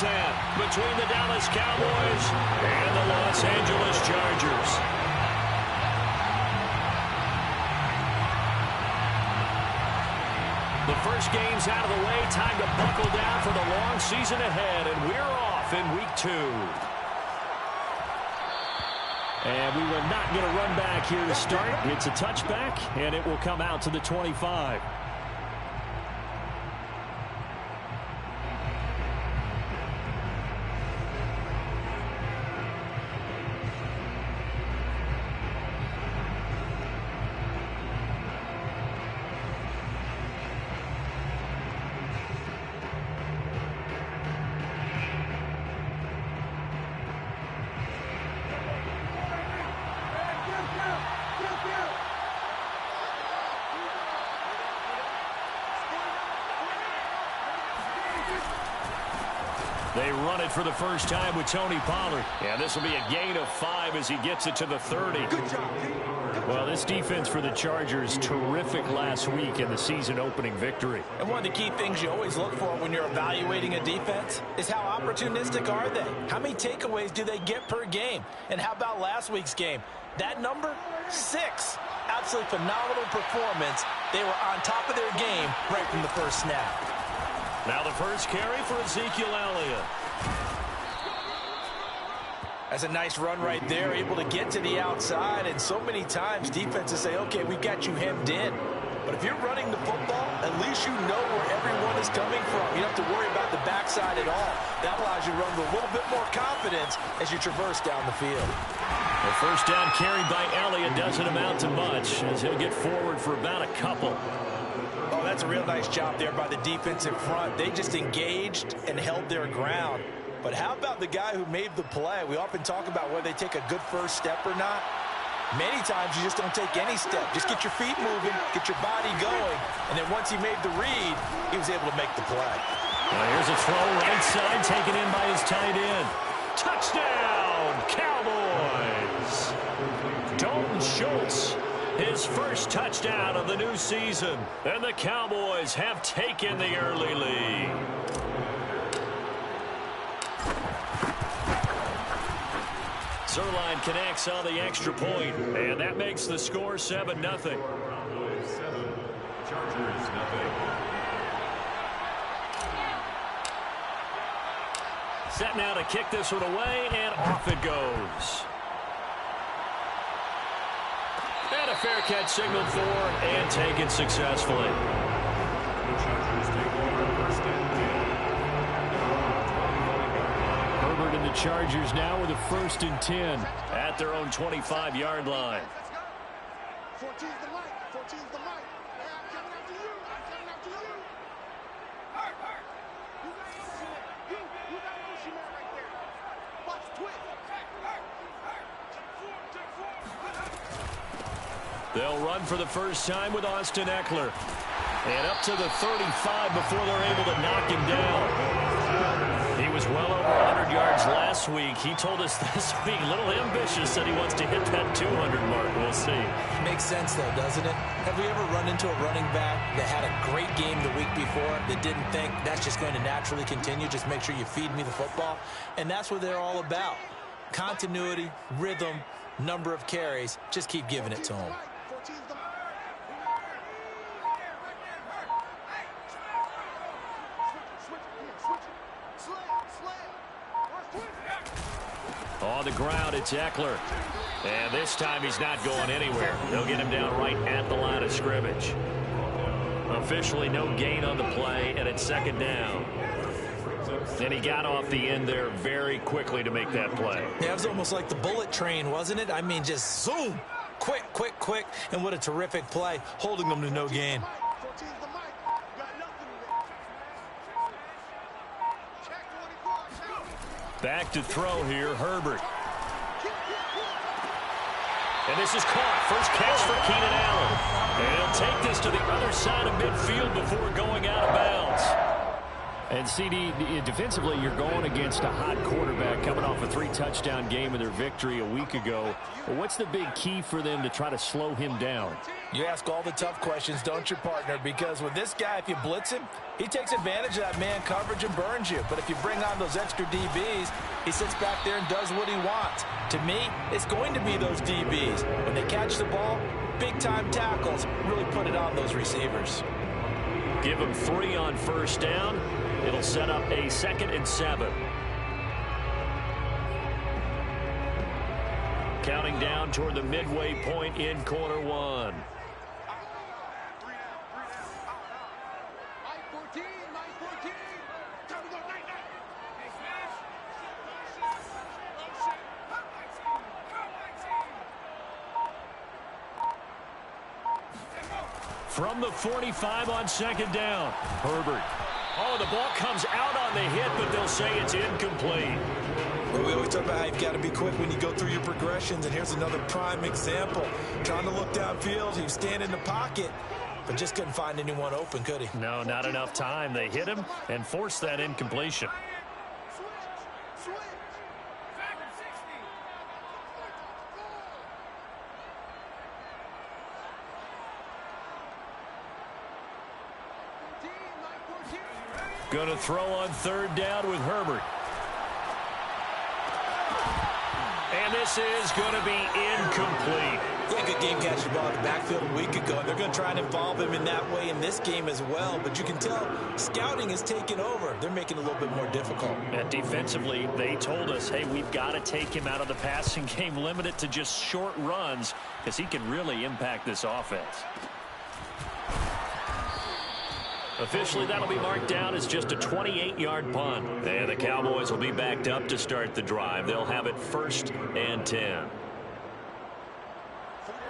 10 between the Dallas Cowboys and the Los Angeles Chargers. The first game's out of the way. Time to buckle down for the long season ahead, and we're off in week 2. And we will not get a run back here to start. It's a touchback, and it will come out to the 25. They run it for the first time with Tony Pollard. Yeah, this will be a gain of 5 as he gets it to the 30. Good job. Well, this defense for the Chargers, terrific last week in the season-opening victory. And one of the key things you always look for when you're evaluating a defense is how opportunistic are they? How many takeaways do they get per game? And how about last week's game? That number, 6. Absolutely phenomenal performance. They were on top of their game right from the first snap. Now the first carry for Ezekiel Elliott. That's a nice run right there, able to get to the outside. And so many times defenses say, okay, we've got you hemmed in. But if you're running the football, at least you know where everyone is coming from. You don't have to worry about the backside at all. That allows you to run with a little bit more confidence as you traverse down the field. The first down carried by Elliott doesn't amount to much as he'll get forward for about a couple. Oh, that's a real nice job there by the defensive front. They just engaged and held their ground. But how about the guy who made the play? We often talk about whether they take a good first step or not. Many times you just don't take any step. Just get your feet moving, get your body going, and then once he made the read, he was able to make the play. Well, here's a throw right side taken in by his tight end. Touchdown, Cowboys! Dalton Schultz, his first touchdown of the new season. And the Cowboys have taken the early lead. Zuerlein connects on the extra point, and that makes the score 7-0. Chargers, nothing. Set now to kick this one away, and off it goes. And a fair catch signaled for and taken successfully. The Chargers take over first and 10. Herbert and the Chargers now with a 1st and 10 at their own 25-yard line. 14's the mic. 14's the mic. Hey, I'm coming after you. I'm coming after you. Hurt. You got Ocean. You got Ocean man right there. Watch twist. They'll run for the first time with Austin Eckler. And up to the 35 before they're able to knock him down. He was well over 100 yards last week. He told us this week, a little ambitious, said he wants to hit that 200 mark. We'll see. Makes sense, though, doesn't it? Have we ever run into a running back that had a great game the week before that didn't think that's just going to naturally continue? Just make sure you feed me the football. And that's what they're all about. Continuity, rhythm, number of carries. Just keep giving it to them. On the ground, it's Eckler. And this time he's not going anywhere. They'll get him down right at the line of scrimmage. Officially no gain on the play, and it's 2nd down. And he got off the end there very quickly to make that play. Yeah, it was almost like the bullet train, wasn't it? I mean, just zoom. Quick. And what a terrific play, holding them to no gain. Back to throw here, Herbert. And this is caught. First catch for Keenan Allen. And he'll take this to the other side of midfield before going out of bounds. And CD, defensively, you're going against a hot quarterback coming off a 3-touchdown game in their victory a week ago. What's the big key for them to try to slow him down? You ask all the tough questions, don't you, partner? Because with this guy, if you blitz him, he takes advantage of that man coverage and burns you. But if you bring on those extra DBs, he sits back there and does what he wants. To me, it's going to be those DBs. When they catch the ball, big-time tackles really put it on those receivers. Give him 3 on first down. It'll set up a 2nd and 7. Counting down toward the midway point in quarter 1. From the 45 on 2nd down. Herbert. Oh, the ball comes out on the hit, but they'll say it's incomplete. Well, we always talk about how you've got to be quick when you go through your progressions, and here's another prime example. Trying to look downfield, he was standing in the pocket, but just couldn't find anyone open, could he? No, not enough time. They hit him and forced that incompletion. Going to throw on 3rd down with Herbert. And this is going to be incomplete. Yeah, good game catching the ball in the backfield a week ago, and they're going to try and involve him in that way in this game as well. But you can tell scouting is taking over. They're making it a little bit more difficult. And defensively, they told us, hey, we've got to take him out of the passing game, limit it to just short runs, because he can really impact this offense. Officially, that'll be marked down as just a 28-yard punt. And the Cowboys will be backed up to start the drive. They'll have it 1st and 10.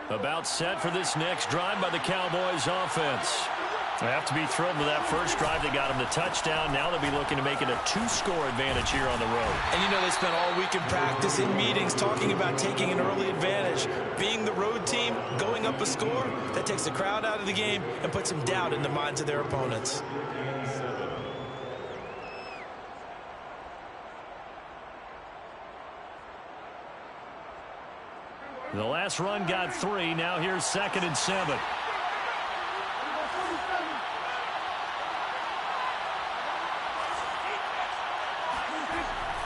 About set for this next drive by the Cowboys offense. They have to be thrilled with that first drive. They got them the touchdown. Now they'll be looking to make it a 2-score advantage here on the road. And you know they spent all week in practice, in meetings, talking about taking an early advantage. Being the road team, going up a score, that takes the crowd out of the game and puts some doubt in the minds of their opponents. The last run got 3. Now here's 2nd and 7.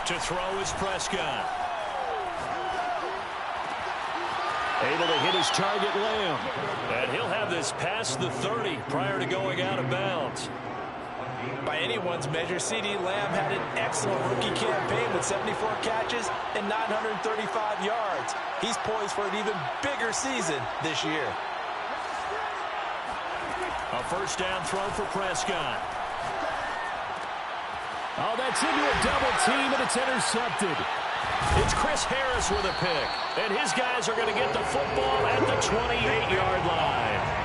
To throw is Prescott. Able to hit his target, Lamb. And he'll have this past the 30 prior to going out of bounds. By anyone's measure, CeeDee Lamb had an excellent rookie campaign with 74 catches and 935 yards. He's poised for an even bigger season this year. A 1st down throw for Prescott. Oh, that's into a double team, and it's intercepted. It's Chris Harris with a pick, and his guys are going to get the football at the 28-yard line.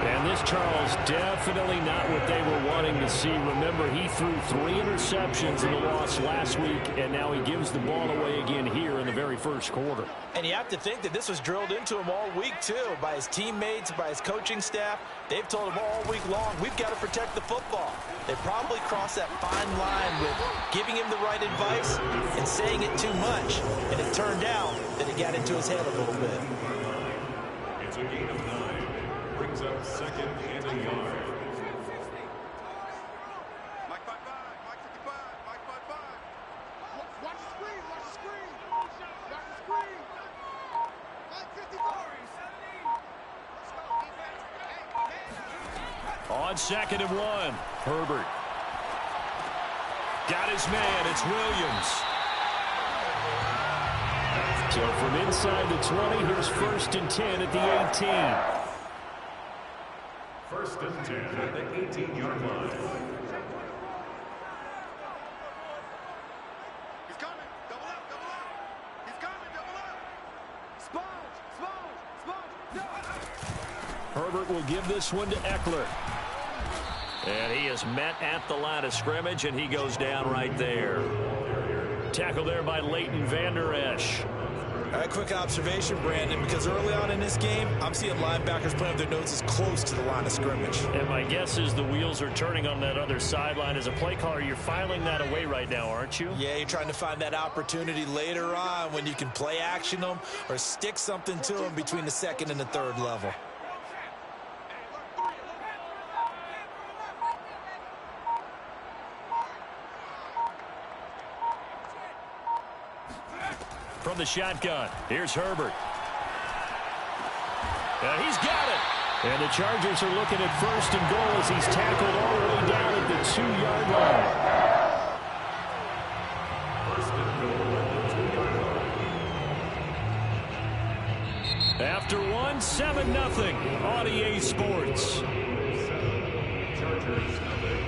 And this, Charles, definitely not what they were wanting to see. Remember, he threw 3 interceptions in the loss last week, and now he gives the ball away again here in the very first quarter. And you have to think that this was drilled into him all week, too, by his teammates, by his coaching staff. They've told him all week long, we've got to protect the football. They probably crossed that fine line with giving him the right advice and saying it too much. And it turned out that it got into his head a little bit. It's a gain of 9. Brings up 2nd and a yard. Mike 55, Mike 55, Mike 55. Watch the screen, watch the screen. Watch the screen. Mike 54. Let's go, defense. Hey. On 2nd and 1, Herbert. Got his man, it's Williams. So from inside the 20, here's 1st and 10 at the 18. 1st and 10 at the 18-yard line. He's coming. Double up, double up. He's coming, double up. Sponge. Herbert will give this one to Eckler. And he is met at the line of scrimmage, and he goes down right there. Tackled there by Leighton Vander Esch. All right, quick observation, Brandon, because early on in this game, I'm seeing linebackers playing with their noses close to the line of scrimmage. And my guess is the wheels are turning on that other sideline. As a play caller, you're filing that away right now, aren't you? Yeah, you're trying to find that opportunity later on when you can play action them or stick something to them between the second and the third level. From the shotgun, here's Herbert. He's got it. And the Chargers are looking at first and goal as he's tackled all the way down at the 2-yard line. First and goal at the 2-yard line. After one, 7-0 on EA Sports. 7, Chargers nothing.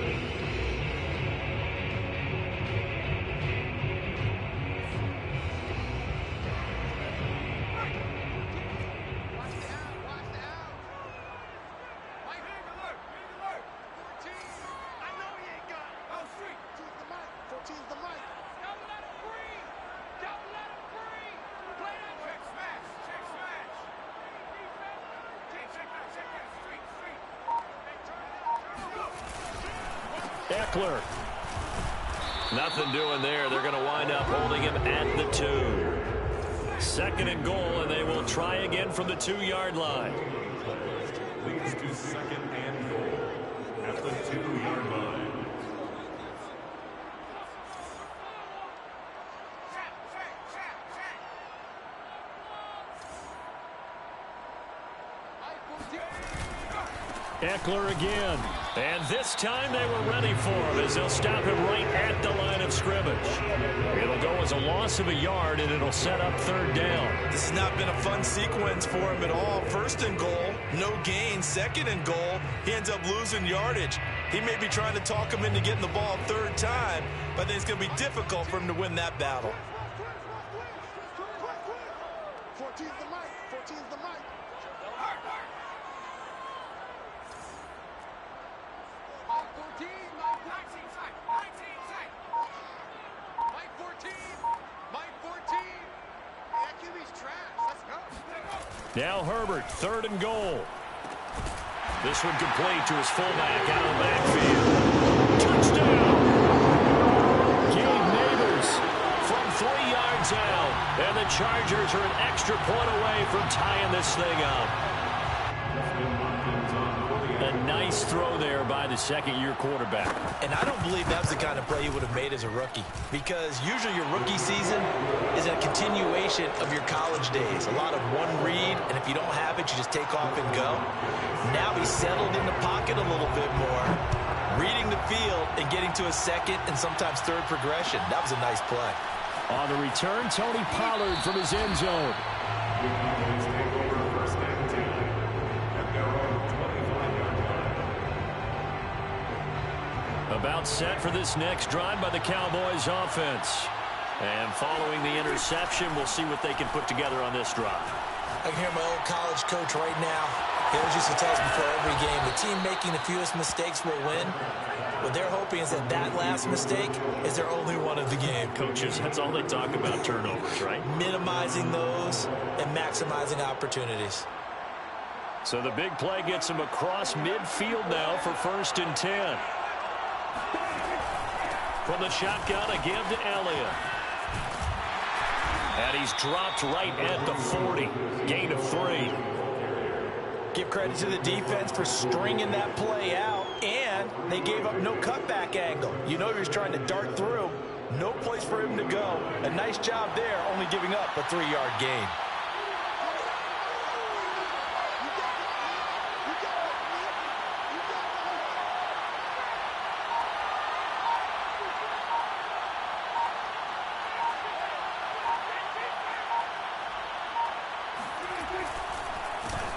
Eckler. Nothing doing there. They're going to wind up holding him at the 2. Second and goal, and they will try again from the 2-yard line. Leads to second and goal at the 2-yard line. Eckler again. And this time they were ready for him as they'll stop him right at the line of scrimmage. It'll go as a loss of a yard, and it'll set up third down. This has not been a fun sequence for him at all. First and goal, no gain. Second and goal, he ends up losing yardage. He may be trying to talk him into getting the ball third time, but I think it's going to be difficult for him to win that battle. 14's the mic. 14's the mic. Mike 14, Mike 19 side, 19 side. Mike 14, Mike 14. That QB's trash. Let's go. Now Herbert, third and goal. This one complete to his fullback out of the backfield. Touchdown! Gabe Neighbors from 3 yards out. And the Chargers are an extra point away from tying this thing up. A nice throw there by the second-year quarterback. And I don't believe that was the kind of play he would have made as a rookie, because usually your rookie season is a continuation of your college days. A lot of one read, and if you don't have it, you just take off and go. Now he's settled in the pocket a little bit more, reading the field and getting to a second and sometimes third progression. That was a nice play. On the return, Tony Pollard from his end zone. About set for this next drive by the Cowboys offense. And following the interception, we'll see what they can put together on this drive. I can hear my old college coach right now. He always used to tell us before every game, the team making the fewest mistakes will win. What they're hoping is that that last mistake is their only one of the game. Coaches, that's all they talk about, turnovers, right? Minimizing those and maximizing opportunities. So the big play gets him across midfield now for 1st and 10. From the shotgun, a give to Elliott. And he's dropped right at the 40. Gain of 3. Give credit to the defense for stringing that play out, and they gave up no cutback angle. You know he was trying to dart through. No place for him to go. A nice job there, only giving up a 3-yard gain.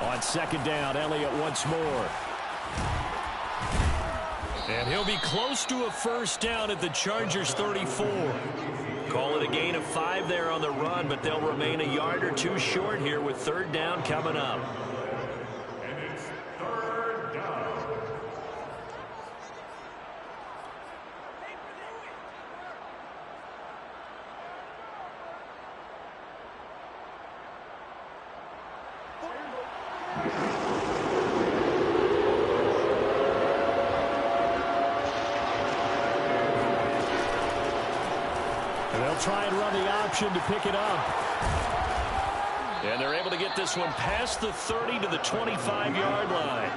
On 2nd down, Elliott once more. And he'll be close to a 1st down at the Chargers 34. Call it a gain of 5 there on the run, but they'll remain a yard or 2 short here with 3rd down coming up. And it's 3rd down. And they'll try and run the option to pick it up. And they're able to get this one past the 30 to the 25-yard line.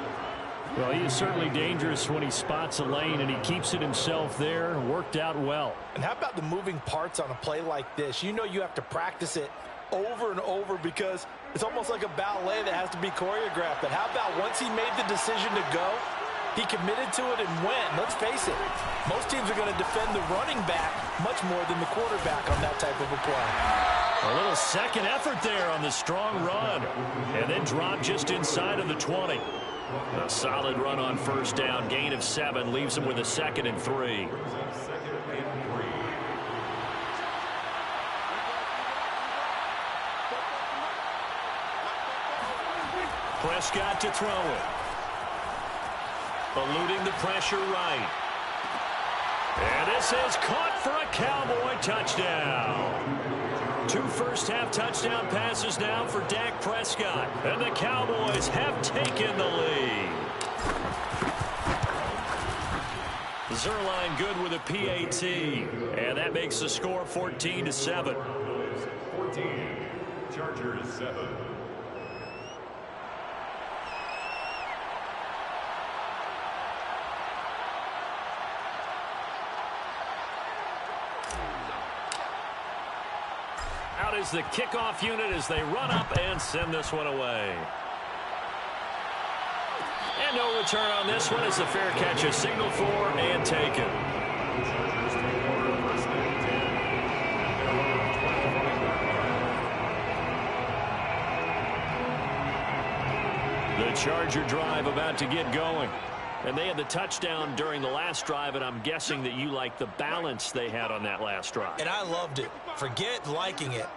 Well, he is certainly dangerous when he spots a lane, and he keeps it himself there. Worked out well. And how about the moving parts on a play like this? You know you have to practice it over and over because it's almost like a ballet that has to be choreographed. But how about once he made the decision to go, he committed to it and went. Let's face it, most teams are going to defend the running back much more than the quarterback on that type of a play. A little second effort there on the strong run. And then drop just inside of the 20. A solid run on first down. Gain of 7 leaves him with a 2nd and 3. Prescott to throw it. Eluding the pressure right. And this is caught for a Cowboy touchdown. 2 first-half touchdown passes now for Dak Prescott. And the Cowboys have taken the lead. Zuerlein good with a PAT. And that makes the score 14-7. 14, Chargers 7. Out is the kickoff unit as they run up and send this one away. And no return on this one as the fair catch is signaled for and taken. The Charger drive about to get going. And they had the touchdown during the last drive, and I'm guessing that you like the balance they had on that last drive. And I loved it. Forget liking it.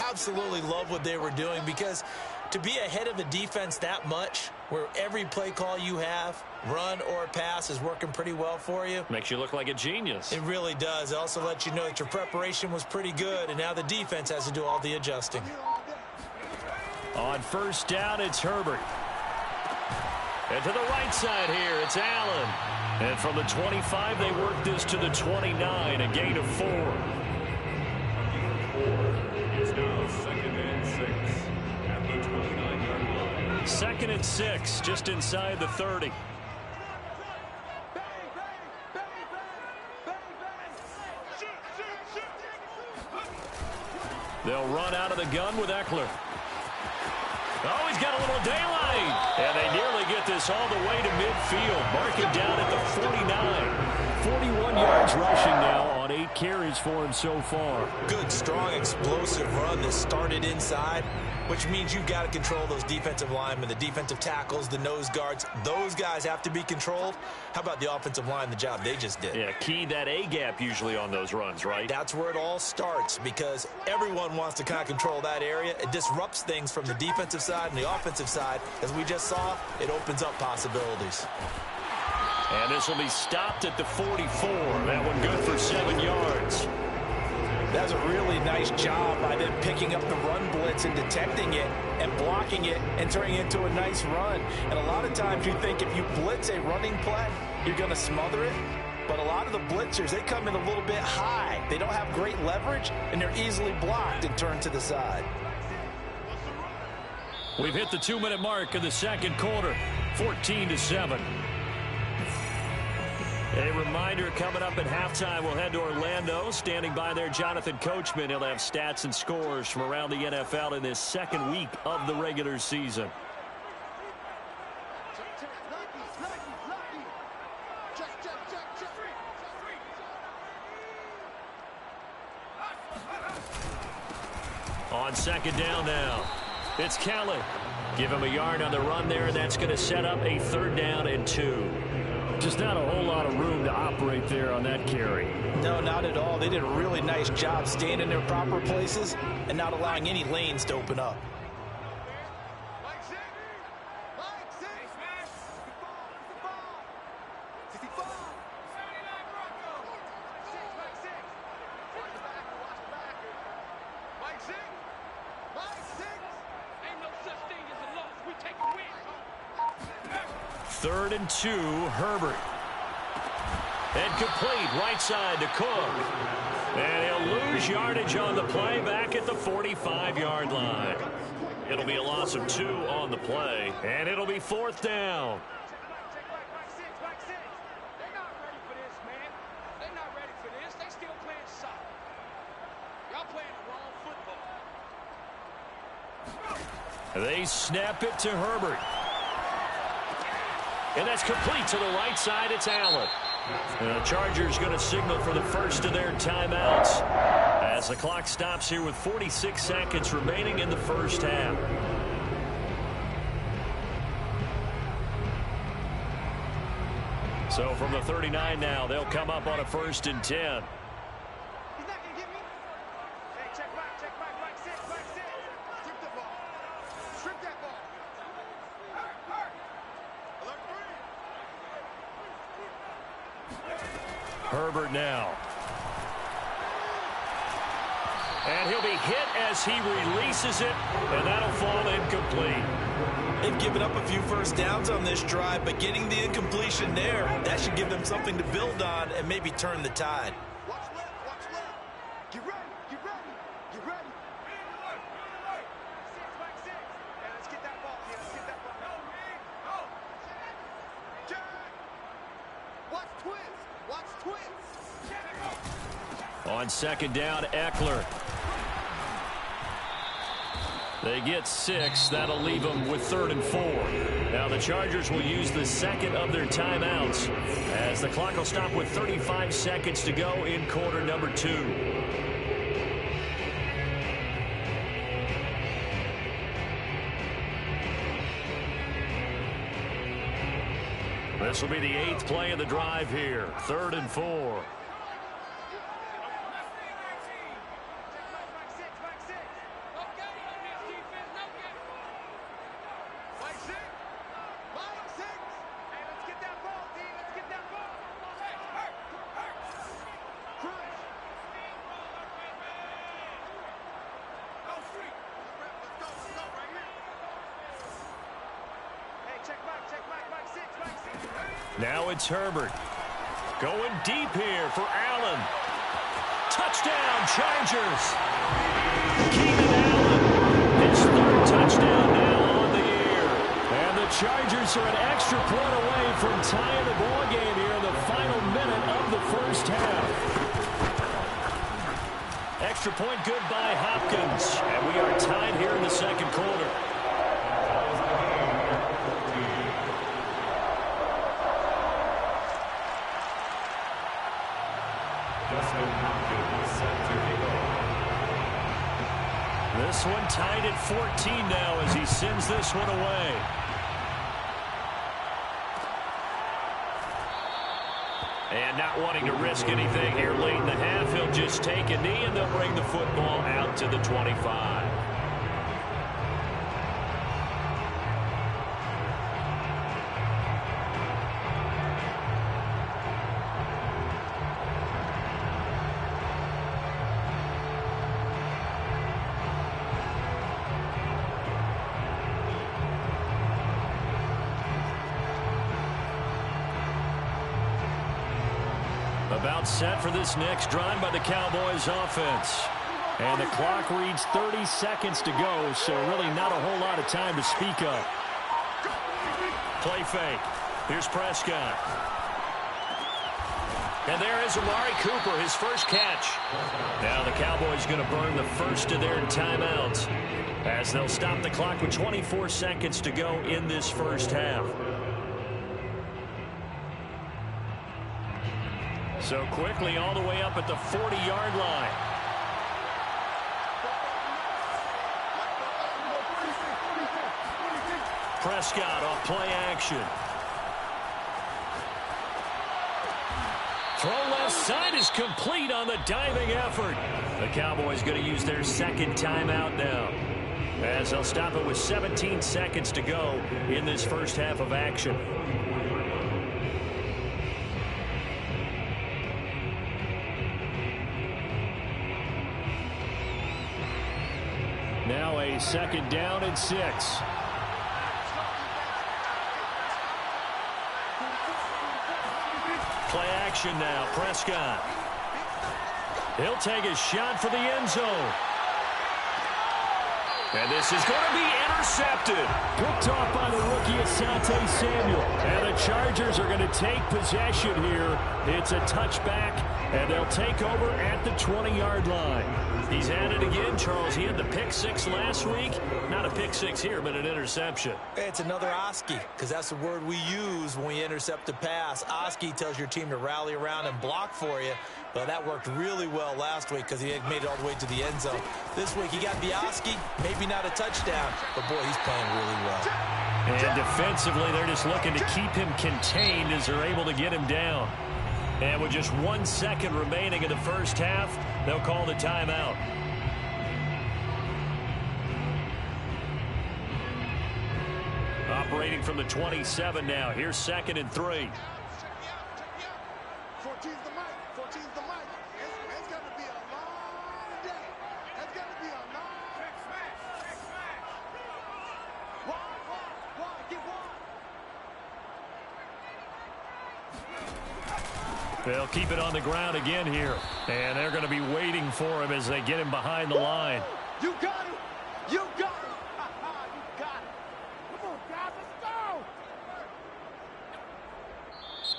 Absolutely love what they were doing, because to be ahead of a defense that much, where every play call you have, run or pass, is working pretty well for you. Makes you look like a genius. It really does. It also lets you know that your preparation was pretty good, and now the defense has to do all the adjusting. On first down, it's Herbert. And to the right side here, it's Allen. And from the 25, they work this to the 29, a gain of 4. It's now 2nd and 6 at the 29-yard line. 2nd and 6, just inside the 30. They'll run out of the gun with Eckler. Oh, he's got a little daylight. And they nearly get this all the way to midfield. Mark it down at the 49. 41 yards rushing now on 8 carries for him so far. Good, strong, explosive run that started inside, which means you've got to control those defensive linemen, the defensive tackles, the nose guards. Those guys have to be controlled. How about the offensive line, the job they just did? Yeah, key that A-gap usually on those runs, right? That's where it all starts, because everyone wants to kind of control that area. It disrupts things from the defensive side and the offensive side. As we just saw, it opens up possibilities. And this will be stopped at the 44. That one good for 7 yards. That's a really nice job by them picking up the run blitz and detecting it and blocking it and turning it into a nice run. And a lot of times you think if you blitz a running play, you're going to smother it. But a lot of the blitzers, they come in a little bit high. They don't have great leverage, and they're easily blocked and turned to the side. We've hit the 2-minute mark of the second quarter, 14-7. A reminder, coming up at halftime, we'll head to Orlando. Standing by there, Jonathan Coachman. He'll have stats and scores from around the NFL in this second week of the regular season. On second down now, it's Kelly. Give him a yard on the run there, and that's going to set up a 3rd down and 2. Just not a whole lot of room to operate there on that carry. No, not at all. They did a really nice job staying in their proper places and not allowing any lanes to open up. Third and 2, Herbert. And complete right side to Cook. And he'll lose Lose yardage on the play back at the 45-yard line. It'll be a loss of 2 on the play, and it'll be 4th down. They're not ready for this, man. They're not ready for this. They still playing soccer. Y'all playing the wrong football. They snap it to Herbert. And that's complete to the right side. It's Allen. The Chargers going to signal for the first of their timeouts as the clock stops here with 46 seconds remaining in the first half. So from the 39 now, they'll come up on a 1st and 10. He's not going to get me. Hey, check back, right six. Strip the ball. Strip that ball. Hurt. Alert 3. Herbert now. And he'll be hit as he releases it, and that'll fall incomplete. They've given up a few first downs on this drive, but getting the incompletion there, that should give them something to build on and maybe turn the tide. Watch left. Get ready. Six. Yeah, let's get that ball. Watch twins. On 2nd down, Eckler. They get 6. That'll leave them with 3rd and 4. Now the Chargers will use the second of their timeouts as the clock will stop with 35 seconds to go in quarter number 2. This will be the 8th play of the drive here. 3rd and 4. Now it's Herbert. Going deep here for Allen. Touchdown, Chargers. Keenan Allen, his 3rd touchdown now on the year. And the Chargers are an extra point away from tying the ball game here in the final minute of the first half. Extra point good by Hopkins. And we are tied here in the second quarter. This one tied at 14 now as he sends this one away. And not wanting to risk anything here late in the half, he'll just take a knee and they'll bring the football out to the 25. About set for this next drive by the Cowboys offense. And the clock reads 30 seconds to go, so really not a whole lot of time to speak of. Play fake. Here's Prescott. And there is Amari Cooper, his first catch. Now the Cowboys going to burn the first of their timeouts as they'll stop the clock with 24 seconds to go in this first half. So quickly all the way up at the 40-yard line. Prescott off play action. Throw left side is complete on the diving effort. The Cowboys going to use their second timeout now, as they'll stop it with 17 seconds to go in this first half of action. Now a 2nd down and 6. Play action now, Prescott. He'll take a shot for the end zone. And this is going to be intercepted. Picked off by the rookie Asante Samuel. And the Chargers are going to take possession here. It's a touchback, and they'll take over at the 20-yard line. He's at it again, Charles. He had the pick six last week. Not a pick six here, but an interception. It's another Oski, because that's the word we use when we intercept a pass. Oski tells your team to rally around and block for you. Well, that worked really well last week because he had made it all the way to the end zone. This week he got the Oski, maybe not a touchdown, but boy, he's playing really well. And defensively, they're just looking to keep him contained as they're able to get him down. And with just 1 second remaining in the first half, they'll call the timeout. Operating from the 27 now. Here's 2nd and 3. 14's the mic. 14's the mic. It's going to be a long day. It's going to be a long check smash. Check smash. One. Get one. They'll keep it on the ground again here. And they're going to be waiting for him as they get him behind the line. You got it. You got it. You got it. Come on, guys. Let's go.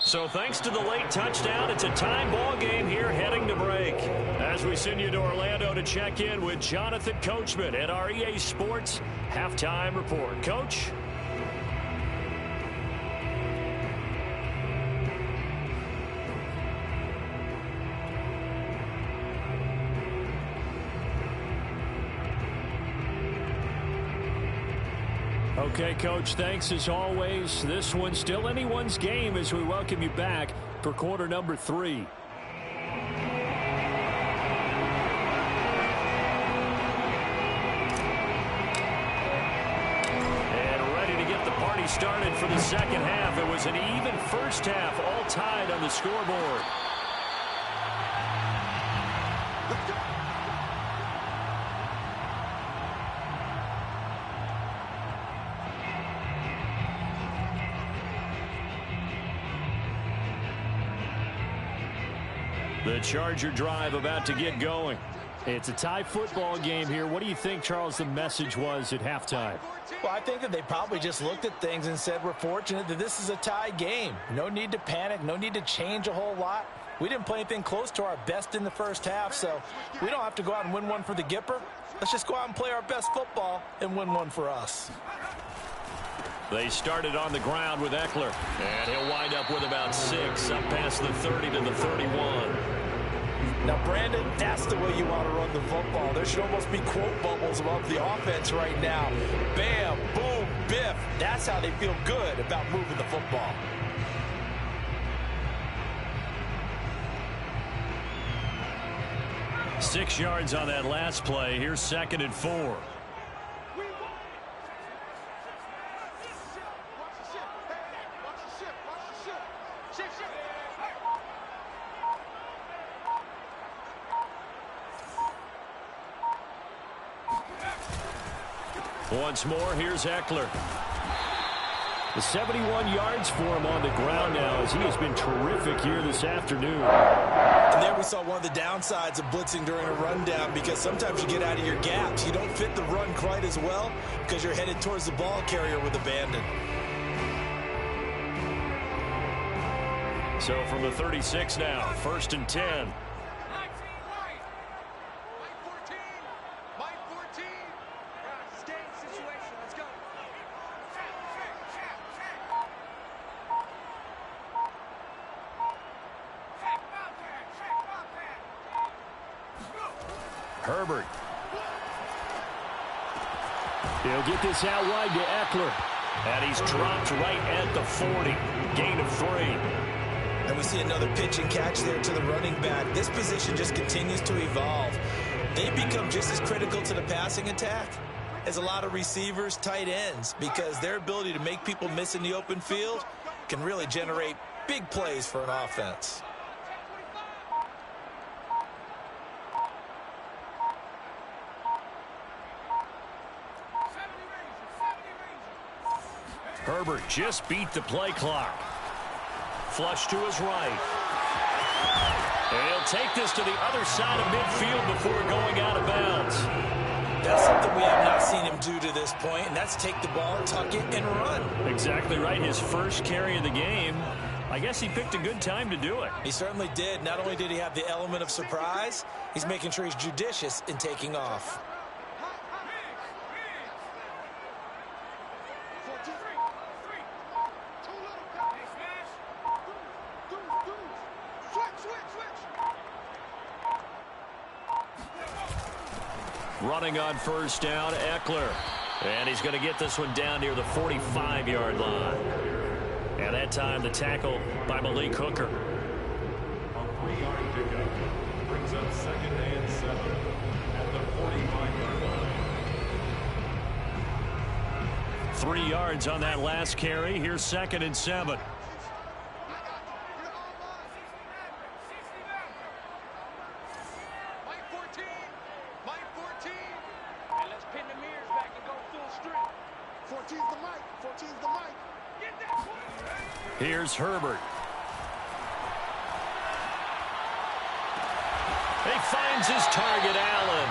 So thanks to the late touchdown, it's a time ball game here heading to break. As we send you to Orlando to check in with Jonathan Coachman at our EA Sports Halftime Report. Coach? Okay, Coach, thanks as always. This one's still anyone's game as we welcome you back for quarter number 3. And ready to get the party started for the second half. It was an even first half, all tied on the scoreboard. The Charger drive about to get going. It's a tie football game here. What do you think, Charles, the message was at halftime? Well, I think that they probably just looked at things and said, we're fortunate that this is a tie game. No need to panic. No need to change a whole lot. We didn't play anything close to our best in the first half, so we don't have to go out and win one for the Gipper. Let's just go out and play our best football and win one for us. They started on the ground with Ekeler, and he'll wind up with about 6, up past the 30 to the 31. Now, Brandon, that's the way you want to run the football. There should almost be quote bubbles above the offense right now. Bam, boom, biff. That's how they feel good about moving the football. Six yards on that last play. Here's 2nd and 4. Once more, here's Ekeler. The 71 yards for him on the ground now as he has been terrific here this afternoon. And there we saw one of the downsides of blitzing during a rundown because sometimes you get out of your gaps. You don't fit the run quite as well because you're headed towards the ball carrier with abandon. So from the 36 now, 1st and 10. Herbert. He'll get this out wide to Ekeler. And he's dropped right at the 40. Gain of 3. And we see another pitch and catch there to the running back. This position just continues to evolve. They become just as critical to the passing attack as a lot of receivers, tight ends, because their ability to make people miss in the open field can really generate big plays for an offense. Herbert just beat the play clock. Flush to his right. And he'll take this to the other side of midfield before going out of bounds. That's something we have not seen him do to this point, and that's take the ball, tuck it, and run. Exactly right. His first carry of the game. I guess he picked a good time to do it. He certainly did. Not only did he have the element of surprise, he's making sure he's judicious in taking off. Running on first down, Eckler. And he's going to get this one down near the 45-yard line. And that time, the tackle by Malik Hooker. A 3-yard pickup brings up 2nd and 7 at the 45-yard line. 3 yards on that last carry. Here's 2nd and 7. Here's Herbert. He finds his target, Allen.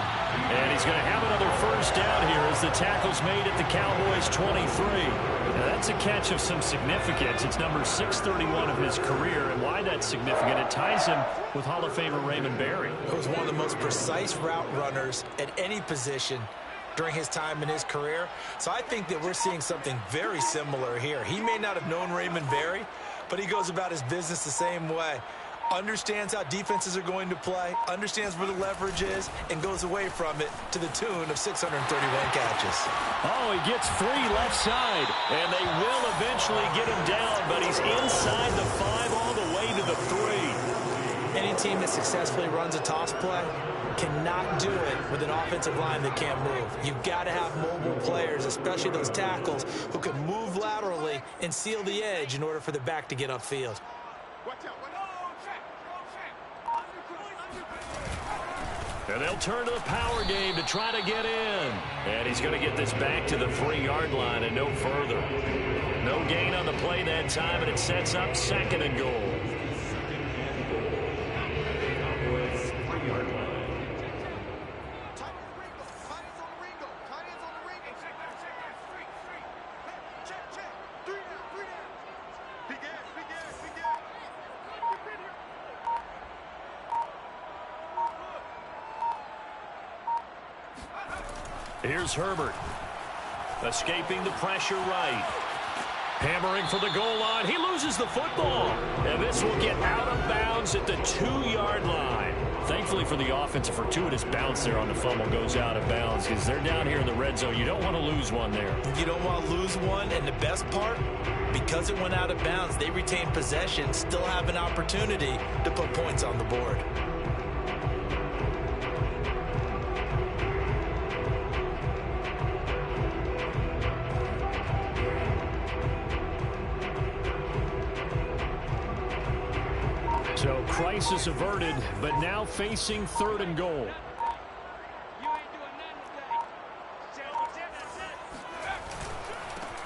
And he's going to have another first down here as the tackle's made at the Cowboys' 23. Now, that's a catch of some significance. It's number 631 of his career. And why that's significant, it ties him with Hall of Famer Raymond Berry. He was one of the most precise route runners at any position during his time in his career. So I think that we're seeing something very similar here. He may not have known Raymond Berry, but he goes about his business the same way. Understands how defenses are going to play, understands where the leverage is, and goes away from it to the tune of 631 catches. Oh, he gets free left side, and they will eventually get him down, but he's inside the 5 all the way to the 3. Any team that successfully runs a toss play cannot do it with an offensive line that can't move. You've got to have mobile players, especially those tackles, who can move laterally and seal the edge in order for the back to get upfield. And they'll turn to the power game to try to get in. And he's going to get this back to the 3-yard line and no further. No gain on the play that time, and it sets up 2nd and goal. Here's Herbert. Escaping the pressure right. Hammering for the goal line. He loses the football. And this will get out of bounds at the 2-yard line. Thankfully for the offense, a fortuitous bounce there on the fumble goes out of bounds because they're down here in the red zone. You don't want to lose one there. You don't want to lose one, and the best part, because it went out of bounds, they retain possession, still have an opportunity to put points on the board. So crisis averted, but now facing 3rd and goal.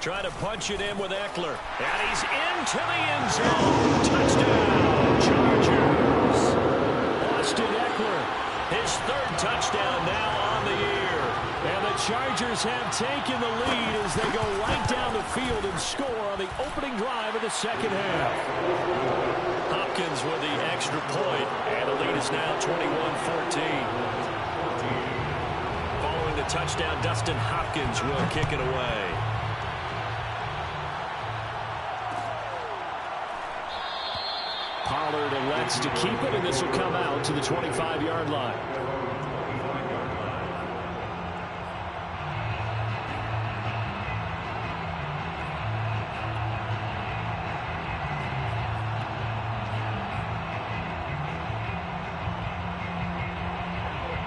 Try to punch it in with Eckler. And he's into the end zone. Touchdown, Chargers. Austin Eckler, his 3rd touchdown now on the year. And the Chargers have taken the lead as they go right down the field and score on the opening drive of the 2nd half. Hopkins with the extra point, and the lead is now 21-14. Following the touchdown, Dustin Hopkins will kick it away. Pollard elects to keep it, and this will come out to the 25-yard line.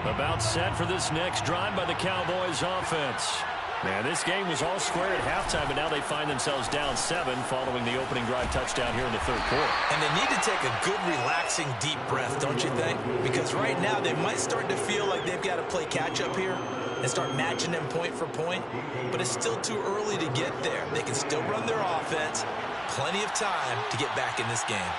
About set for this next drive by the Cowboys offense. Man, this game was all square at halftime, but now they find themselves down 7 following the opening drive touchdown here in the 3rd quarter. And they need to take a good, relaxing, deep breath, don't you think? Because right now they might start to feel like they've got to play catch-up here and start matching them point for point. But it's still too early to get there. They can still run their offense. Plenty of time to get back in this game.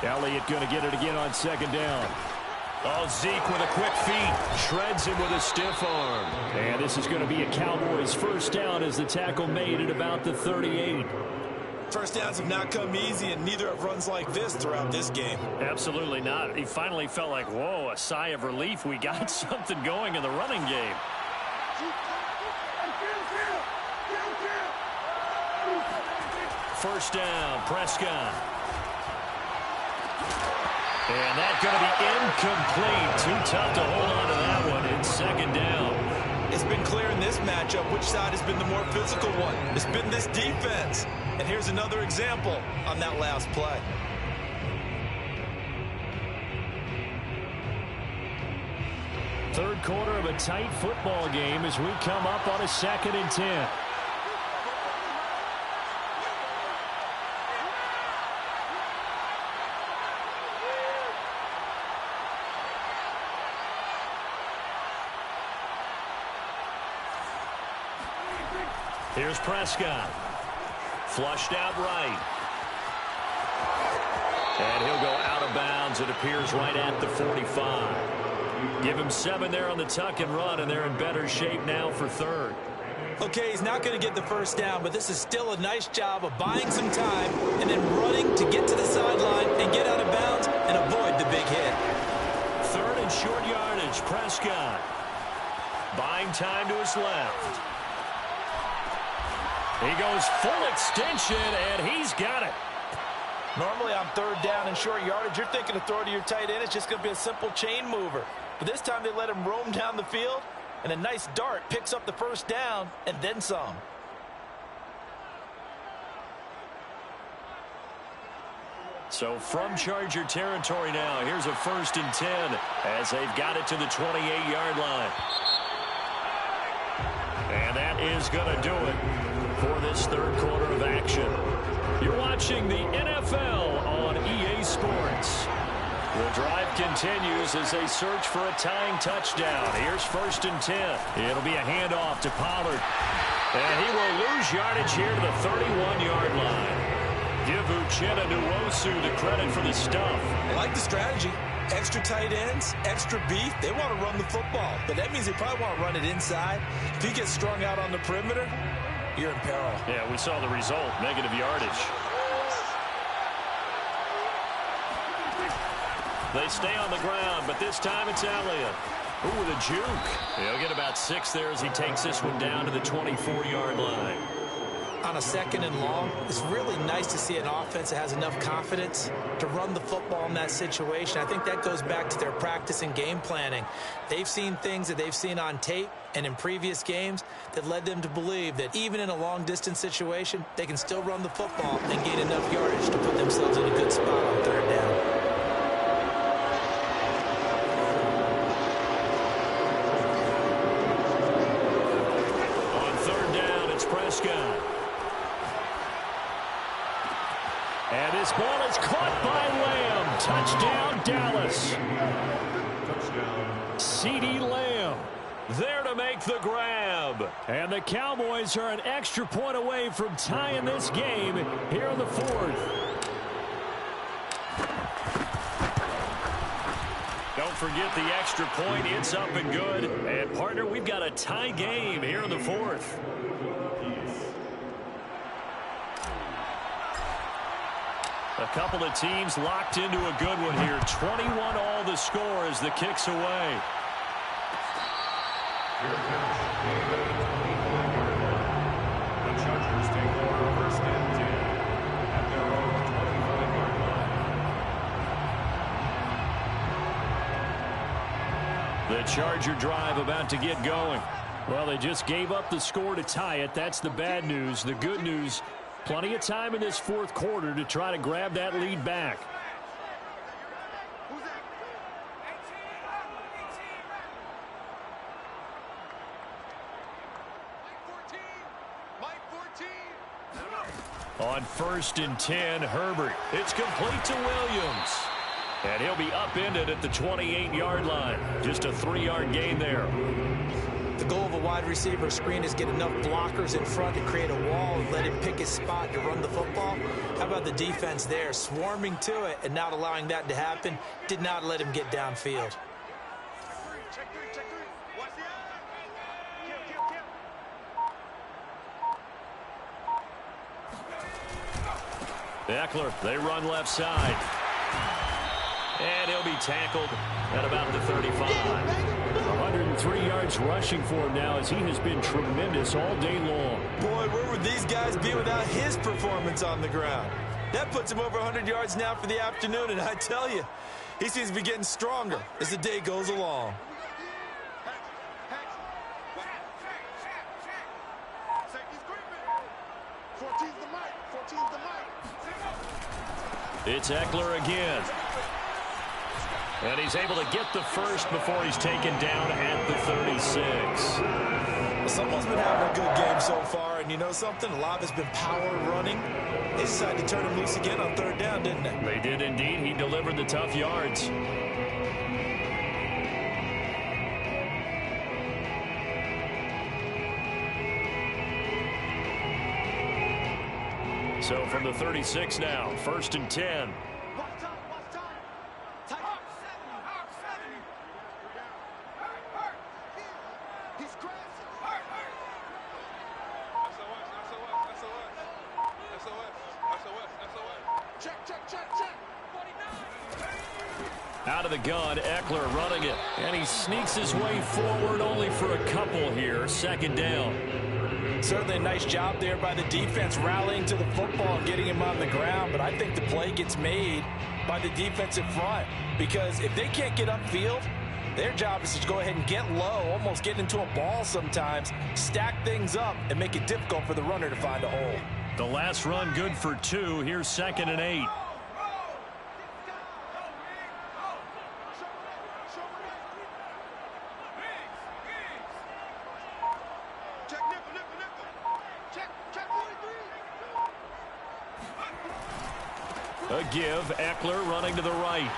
Elliott going to get it again on second down. Oh, Zeke with a quick feet. Shreds him with a stiff arm. And this is going to be a Cowboys first down as the tackle made at about the 38. First downs have not come easy, and neither have runs like this throughout this game. Absolutely not. He finally felt like, whoa, a sigh of relief. We got something going in the running game. First down, Prescott. And that's going to be incomplete. Too tough to hold on to that one in second down. It's been clear in this matchup which side has been the more physical one. It's been this defense. And here's another example on that last play. Third quarter of a tight football game as we come up on a 2nd and 10. Here's Prescott. Flushed out right. And he'll go out of bounds. It appears right at the 45. Give him 7 there on the tuck and run, and they're in better shape now for third. Okay, he's not going to get the first down, but this is still a nice job of buying some time and then running to get to the sideline and get out of bounds and avoid the big hit. Third and short yardage, Prescott. Buying time to his left. He goes full extension, and he's got it. Normally on third down and short yardage, you're thinking of throw to your tight end. It's just going to be a simple chain mover. But this time they let him roam down the field, and a nice dart picks up the first down and then some. So from Charger territory now, here's a 1st and 10 as they've got it to the 28-yard line. And that is going to do it for this third quarter of action. You're watching the NFL on EA Sports. The drive continues as they search for a tying touchdown. Here's 1st and 10. It'll be a handoff to Pollard. And he will lose yardage here to the 31-yard line. Give Uchenna Nwosu the credit for the stuff. I like the strategy. Extra tight ends, extra beef. They want to run the football, but that means they probably want to run it inside. If he gets strung out on the perimeter, you're in peril. Yeah, we saw the result, negative yardage. They stay on the ground, but this time it's Elliott. Ooh, with a juke. He'll get about 6 there as he takes this one down to the 24-yard line. On a 2nd and long, it's really nice to see an offense that has enough confidence to run the football in that situation. I think that goes back to their practice and game planning. They've seen things that they've seen on tape and in previous games that led them to believe that even in a long-distance situation, they can still run the football and gain enough yardage to put themselves in a good spot on third down. Prescott. And this ball is caught by Lamb. Touchdown, Dallas. Touchdown. CeeDee Lamb there to make the grab. And the Cowboys are an extra point away from tying this game here in the 4th. Don't forget the extra point. It's up and good. And, partner, we've got a tie game here in the 4th. A couple of teams locked into a good one here. 21 all the score as the kick's away. The Chargers take over 1st and 10 at their own 25-yard line. The Charger drive about to get going. Well, they just gave up the score to tie it. That's the bad news. The good news, plenty of time in this 4th quarter to try to grab that lead back. On 1st and 10, Herbert. It's complete to Williams. And he'll be upended at the 28-yard line. Just a 3-yard gain there. The goal of a wide receiver screen is get enough blockers in front to create a wall and let him didn't pick his spot to run the football. How about the defense there, swarming to it and not allowing that to happen? Did not let him get downfield. Check three. Watch the eye. Kill. Eckler, they run left side. And he'll be tackled at about the 35. 103 yards rushing for him now as he has been tremendous all day long. Boy, where would these guys be without his performance on the ground? That puts him over 100 yards now for the afternoon, and I tell you, he seems to be getting stronger as the day goes along. Safety's creeping. 14's the mic. 14's the mic. It's Eckler again. And he's able to get the first before he's taken down at the 36. Someone's been having a good game so far, and you know something? A lot has been power running. They decided to turn him loose again on third down, didn't they? They did indeed. He delivered the tough yards. So from the 36 now, 1st and 10. Out of the gun, Eckler running it. And he sneaks his way forward only for a couple here. 2nd down. Certainly a nice job there by the defense rallying to the football and getting him on the ground. But I think the play gets made by the defensive front. Because if they can't get upfield, their job is to go ahead and get low, almost get into a ball sometimes, stack things up, and make it difficult for the runner to find a hole. The last run good for 2. Here's 2nd and 8. A give, Eckler running to the right.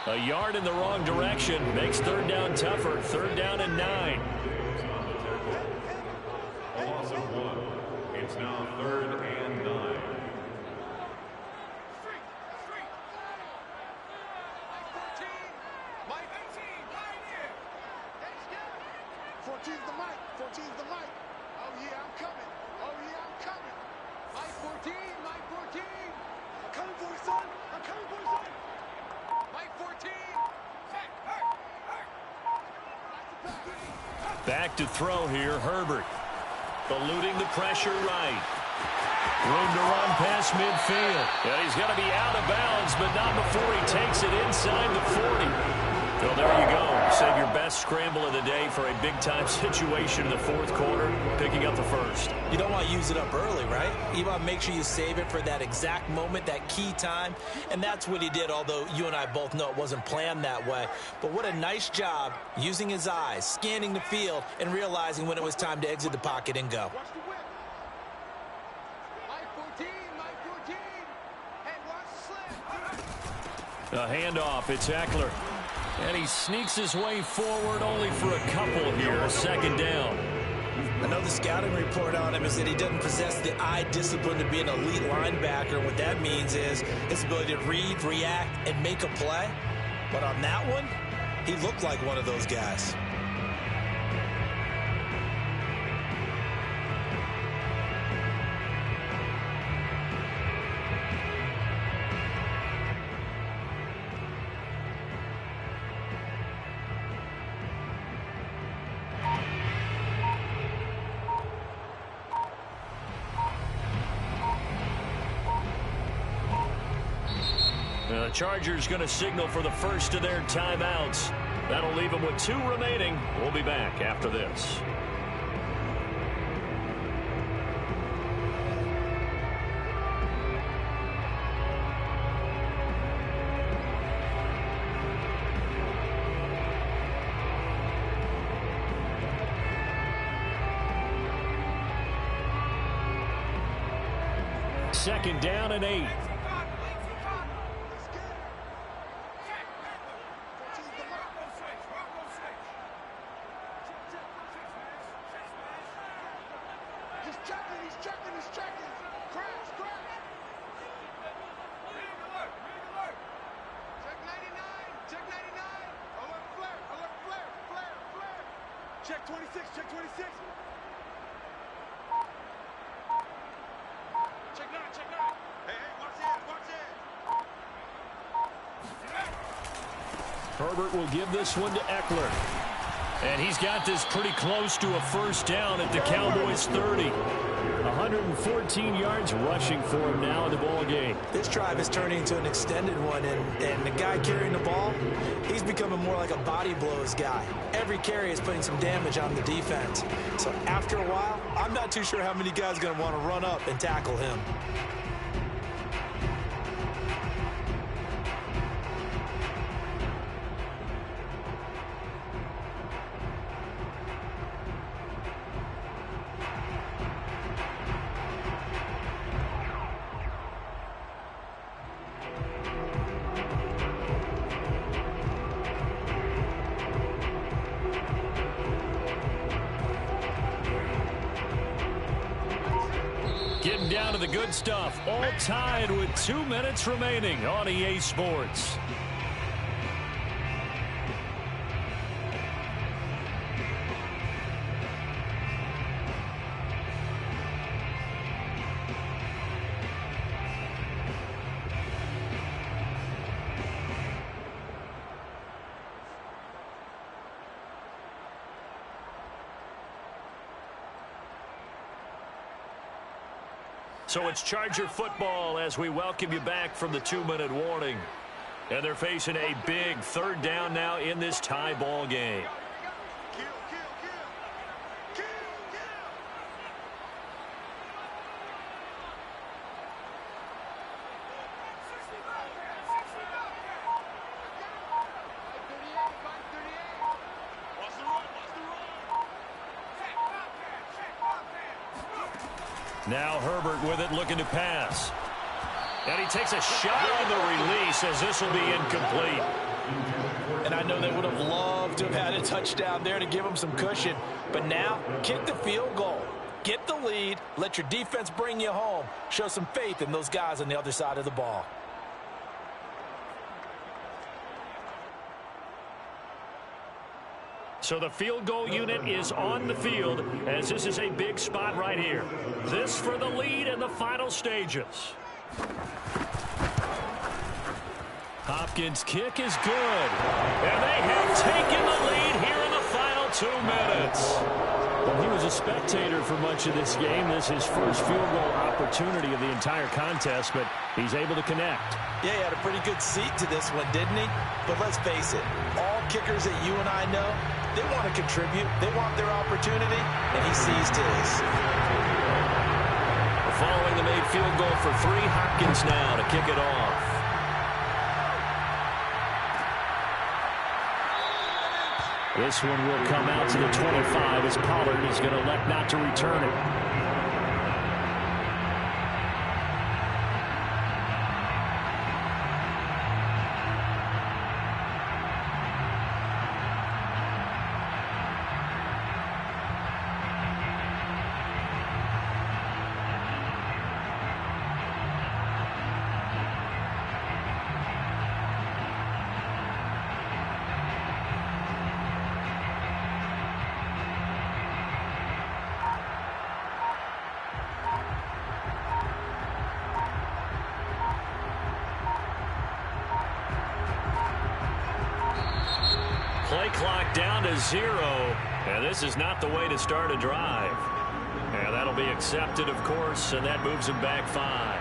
A yard in the wrong direction makes 3rd down tougher. 3rd down and 9. A loss of 1. It's now 3rd and 9. 14's the mic. 14's the mic. Oh, yeah, I'm coming. Oh, yeah, I'm coming. Mike 14. Mike 14. I'm coming for you, son. I'm coming for you, son. Mike 14. Back to throw here, Herbert. Eluding the pressure right. Room to run past midfield. And he's going to be out of bounds, but not before he takes it inside the 40. Well, there you go. Save your best scramble of the day for a big-time situation in the 4th quarter, picking up the first. You don't want to use it up early, right? You want to make sure you save it for that exact moment, that key time. And that's what he did, although you and I both know it wasn't planned that way. But what a nice job using his eyes, scanning the field, and realizing when it was time to exit the pocket and go. Watch the whip. Mike 14. Mike 14. Hey, watch the slip. A handoff. It's Eckler. And he sneaks his way forward only for a couple here. 2nd down. I know the scouting report on him is that he doesn't possess the eye discipline to be an elite linebacker. What that means is his ability to read, react, and make a play. But on that one, he looked like one of those guys. The Chargers going to signal for the first of their timeouts. That'll leave them with 2 remaining. We'll be back after this. Second down and 8. He's checking, he's checking, he's checking. Crash, crash. Check 99, check 99. Alert flare, alert flare, flare, flare. Check 26, check 26. Check 9, check 9. Hey, hey, watch it, watch it. Herbert will give this one to Eckler. And he's got this pretty close to a first down at the Cowboys' 30. 114 yards rushing for him now in the ball game. This drive is turning into an extended one, and the guy carrying the ball, he's becoming more like a body blows guy. Every carry is putting some damage on the defense. So after a while, I'm not too sure how many guys are going to want to run up and tackle him. Getting down to the good stuff. All tied with 2 minutes remaining on EA Sports. So it's Charger football as we welcome you back from the 2-minute warning. And they're facing a big third down now in this tie ball game. Kill, kill, kill. Kill, kill. Watch the run, watch the run. Now Herbert with it, looking to pass. And he takes a shot on the release as this will be incomplete. And I know they would have loved to have had a touchdown there to give them some cushion. But now, kick the field goal. Get the lead. Let your defense bring you home. Show some faith in those guys on the other side of the ball. So the field goal unit is on the field as this is a big spot right here. This for the lead in the final stages. Hopkins' kick is good. And they have taken the lead here in the final 2 minutes. Well, he was a spectator for much of this game. This is his first field goal opportunity of the entire contest, but he's able to connect. Yeah, he had a pretty good seat to this one, didn't he? But let's face it, all kickers that you and I know, they want to contribute. They want their opportunity, and he seized his. Following the made field goal for 3, Hopkins now to kick it off. This one will come out to the 25 as Pollard is going to elect not to return it. Play clock down to 0, and this is not the way to start a drive. And that'll be accepted, of course, and that moves him back 5.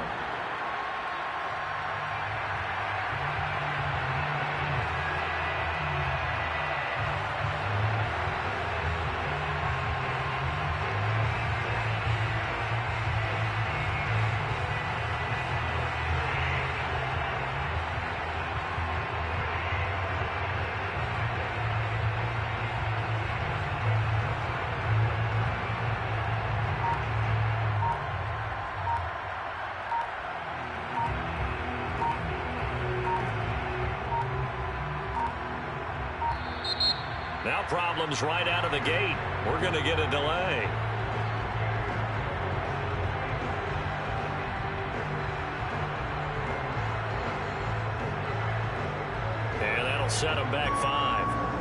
Now problems right out of the gate. We're going to get a delay. set them back 5.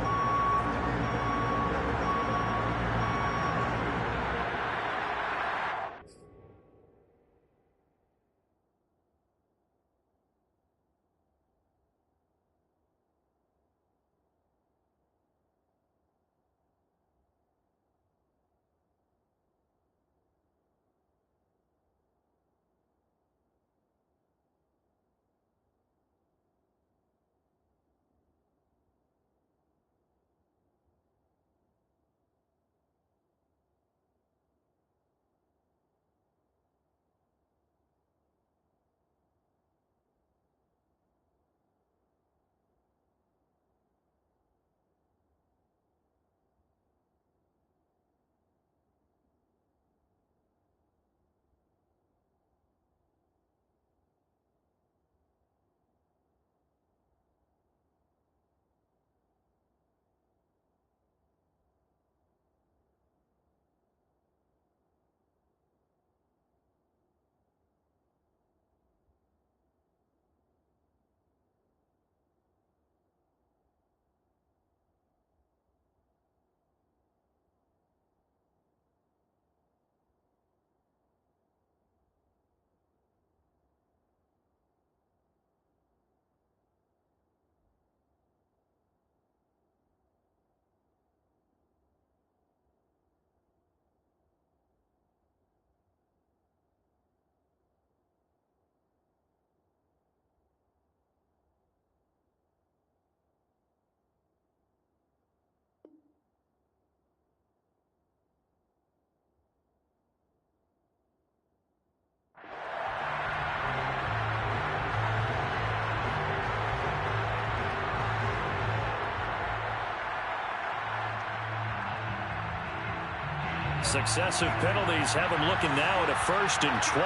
Successive penalties have him looking now at a 1st and 20.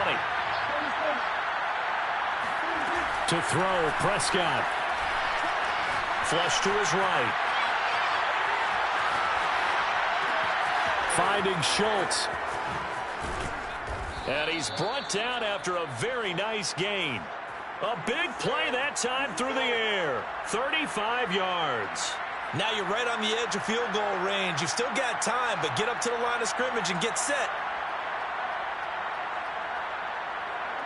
To throw, Prescott. Flush to his right. Finding Schultz. And he's brought down after a very nice gain. A big play that time through the air. 35 yards. Now you're right on the edge of field goal range. You've still got time, but get up to the line of scrimmage and get set.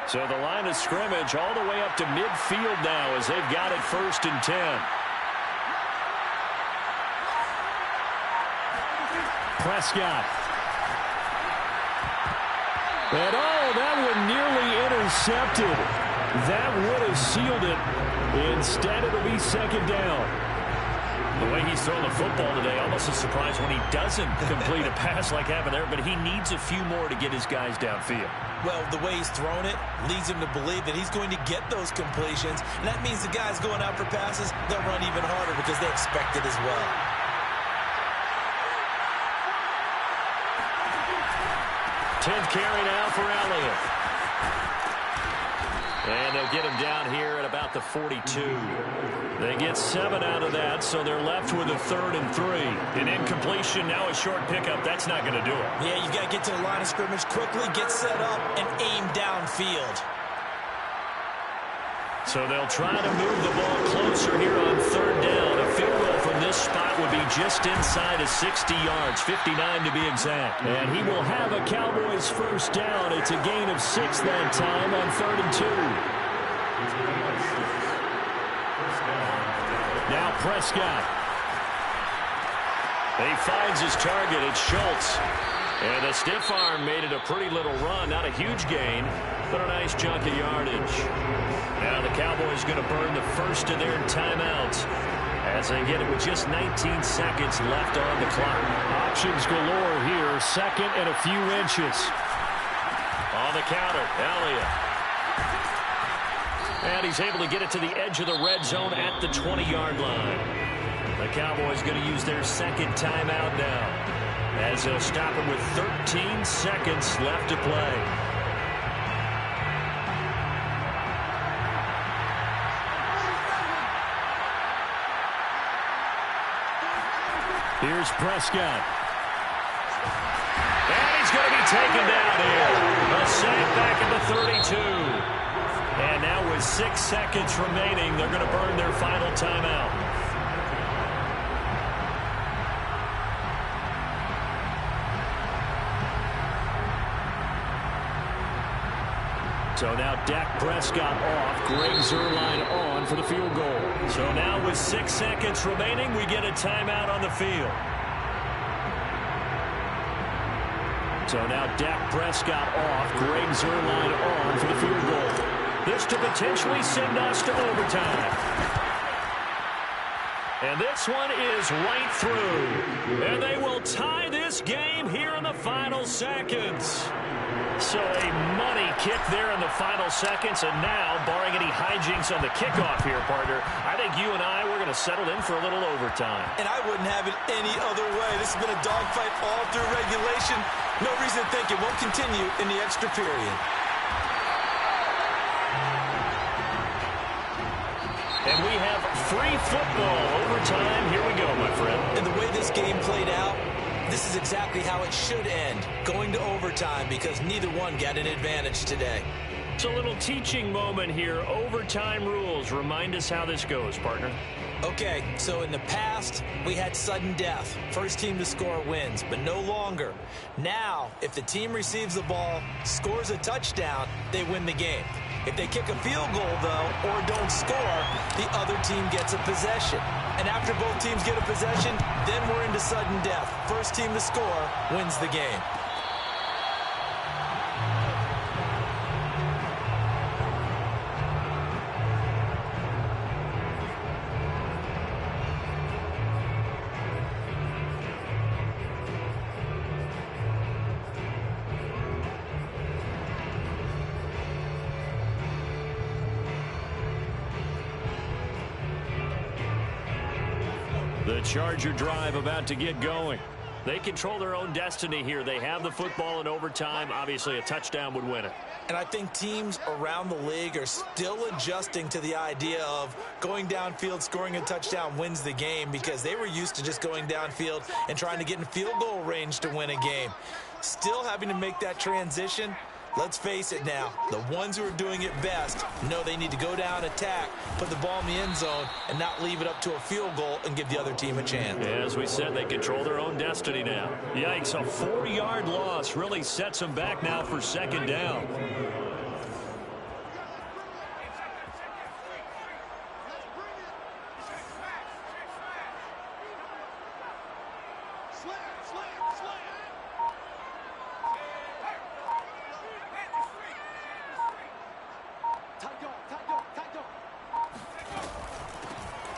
So the line of scrimmage all the way up to midfield now as they've got it 1st and 10. Prescott. And that one nearly intercepted. That would have sealed it. Instead, it'll be 2nd down. The way he's throwing the football today, almost a surprise when he doesn't complete a pass like happened there, but he needs a few more to get his guys downfield. Well, the way he's thrown it leads him to believe that he's going to get those completions, and that means the guys going out for passes, they'll run even harder because they expect it as well. Tenth carry now for Elliott. And they'll get him down here at about the 42. They get 7 out of that, so they're left with a 3rd and 3. An incompletion, now a short pickup. That's not going to do it. Yeah, you've got to get to the line of scrimmage quickly, get set up, and aim downfield. So they'll try to move the ball closer here on 3rd down. A field goal from this spot would be just inside of 60 yards, 59 to be exact. And he will have a Cowboys 1st down. It's a gain of 6 that time on 3rd and 2. Now Prescott. He finds his target. It's Schultz. And the stiff arm made it a pretty little run. Not a huge gain, but a nice chunk of yardage. Now the Cowboys going to burn the first of their timeouts as they get it with just 19 seconds left on the clock. Options galore here. 2nd and a few inches. On the counter, Elliott. And he's able to get it to the edge of the red zone at the 20-yard line. The Cowboys going to use their 2nd timeout now, as they'll stop it with 13 seconds left to play. Here's Prescott. And he's going to be taken down here. A sack back at the 32. And now with 6 seconds remaining, they're going to burn their final timeout. So now Dak Prescott off. Greg Zuerlein on for the field goal. So now with 6 seconds remaining, we get a timeout on the field. So now Dak Prescott off. Greg Zuerlein on for the field goal. This to potentially send us to overtime. And this one is right through. And they will tie this game here in the final seconds. So a money kick there in the final seconds. And now, barring any hijinks on the kickoff here, partner, I think you and I, we're going to settle in for a little overtime. And I wouldn't have it any other way. This has been a dogfight all through regulation. No reason to think it won't continue in the extra period. And we have free football overtime. Here we go, my friend. And the way this game played out, this is exactly how it should end, going to overtime, because neither one got an advantage today. It's a little teaching moment here. Overtime rules. Remind us how this goes, partner. Okay, so in the past, we had sudden death. First team to score wins, but no longer. Now, if the team receives the ball, scores a touchdown, they win the game. If they kick a field goal, though, or don't score, the other team gets a possession. And after both teams get a possession, then we're into sudden death. First team to score wins the game. The Charger drive about to get going. They control their own destiny here. They have the football in overtime. Obviously, a touchdown would win it. And I think teams around the league are still adjusting to the idea of going downfield, scoring a touchdown wins the game, because they were used to just going downfield and trying to get in field goal range to win a game. Still having to make that transition. Let's face it now, the ones who are doing it best know they need to go down, attack, put the ball in the end zone, and not leave it up to a field goal and give the other team a chance. Yeah, as we said, they control their own destiny now. Yikes, a 4-yard loss really sets them back now for second down.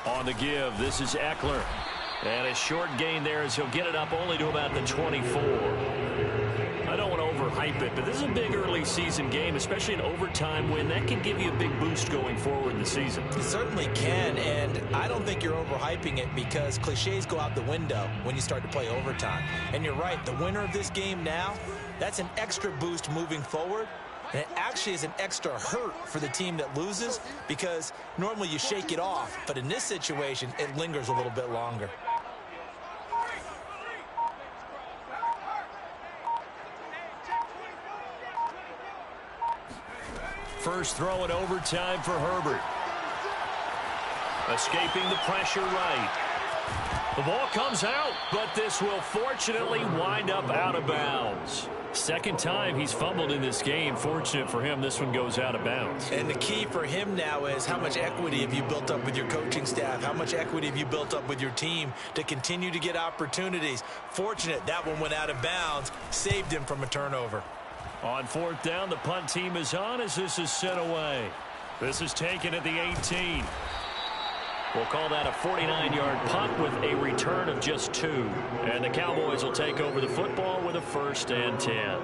On the give, this is Eckler. And a short gain there as he'll get it up only to about the 24. I don't want to overhype it, but this is a big early season game, especially an overtime win. That can give you a big boost going forward in the season. It certainly can, and I don't think you're overhyping it, because cliches go out the window when you start to play overtime. And you're right, the winner of this game now, that's an extra boost moving forward. And it actually is an extra hurt for the team that loses, because normally you shake it off. But in this situation, it lingers a little bit longer. First throw in overtime for Herbert. Escaping the pressure right. The ball comes out, but this will fortunately wind up out of bounds. Second time he's fumbled in this game. Fortunate for him, this one goes out of bounds. And the key for him now is how much equity have you built up with your coaching staff? How much equity have you built up with your team to continue to get opportunities? Fortunate that one went out of bounds, saved him from a turnover. On fourth down, the punt team is on as this is sent away. This is taken at the 18. We'll call that a 49-yard punt with a return of just 2. And the Cowboys will take over the football with a 1st and 10.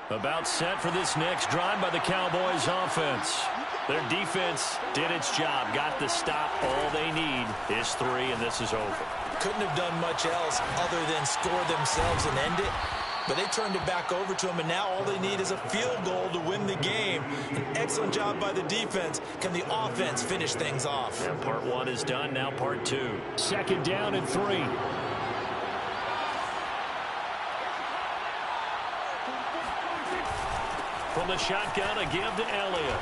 About set for this next drive by the Cowboys offense. Their defense did its job, got the stop. All they need is 3, and this is over. Couldn't have done much else other than score themselves and end it. But they turned it back over to them, and now all they need is a field goal to win the game. An excellent job by the defense. Can the offense finish things off? And part 1 is done, now part 2. Second down and 3. From the shotgun, a give to Elliott.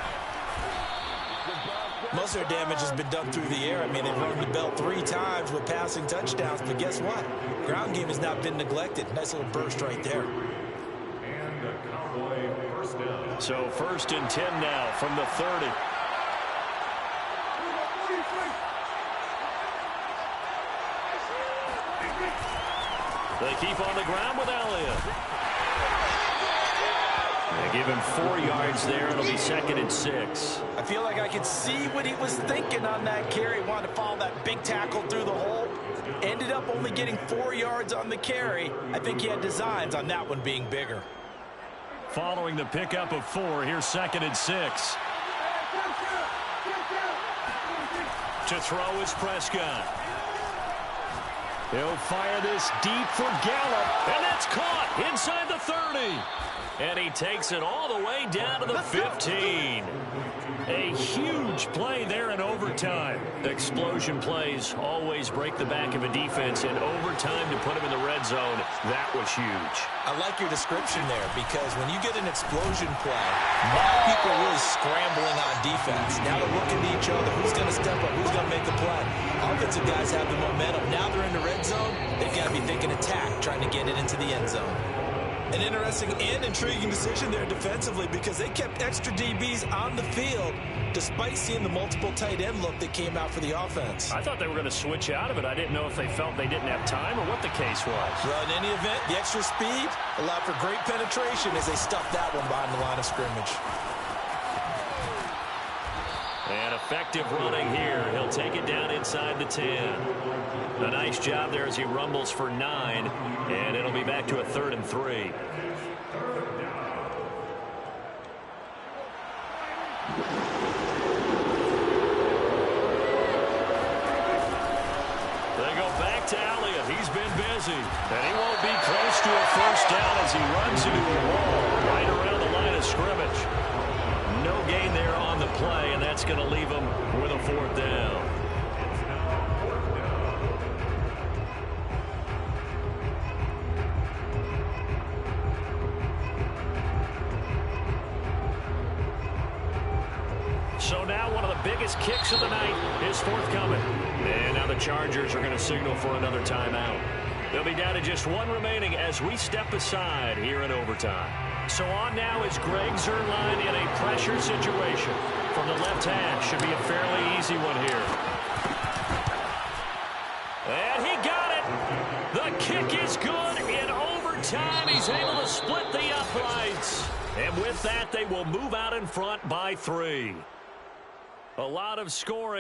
Most of their damage has been done through the air. I mean, they've rung the bell 3 times with passing touchdowns, but guess what? Ground game has not been neglected. Nice little burst right there. And a Cowboy first down. So 1st and 10 now from the 30. They keep on the ground with Elliott. They give him 4 yards there. It'll be 2nd and 6. I feel like I could see what he was thinking on that carry. Wanted to follow that big tackle through the hole. Ended up only getting 4 yards on the carry. I think he had designs on that one being bigger. Following the pickup of 4, here's 2nd and 6. To throw is Prescott. He'll fire this deep for Gallup, and that's caught inside the 30. And he takes it all the way down to the 15. A huge play there in overtime. Explosion plays always break the back of a defense, and overtime to put him in the red zone, that was huge. I like your description there, because when you get an explosion play, now people are really scrambling on defense. Now they're looking to each other. Who's going to step up? Who's going to make the play? Offensive guys have the momentum. Now they're in the red zone. They've got to be thinking attack, trying to get it into the end zone. An interesting and intriguing decision there defensively, because they kept extra DBs on the field despite seeing the multiple tight end look that came out for the offense. I thought they were going to switch out of it. I didn't know if they felt they didn't have time or what the case was. Well, in any event, the extra speed allowed for great penetration as they stuffed that one behind the line of scrimmage. And effective running here. He'll take it down inside the 10. A nice job there as he rumbles for 9, and it'll be back to a 3rd and 3. They go back to Elliott. He's been busy, and he won't be close to a first down as he runs into a wall right around the line of scrimmage. No gain there on the play, and that's going to leave him with a 4th down. So now one of the biggest kicks of the night is forthcoming. And now the Chargers are going to signal for another timeout. They'll be down to just 1 remaining as we step aside here in overtime. So on now is Greg Zuerlein in a pressure situation. From the left hash, should be a fairly easy one here. And he got it. The kick is good in overtime. He's able to split the uprights. And with that, they will move out in front by 3. A lot of scoring.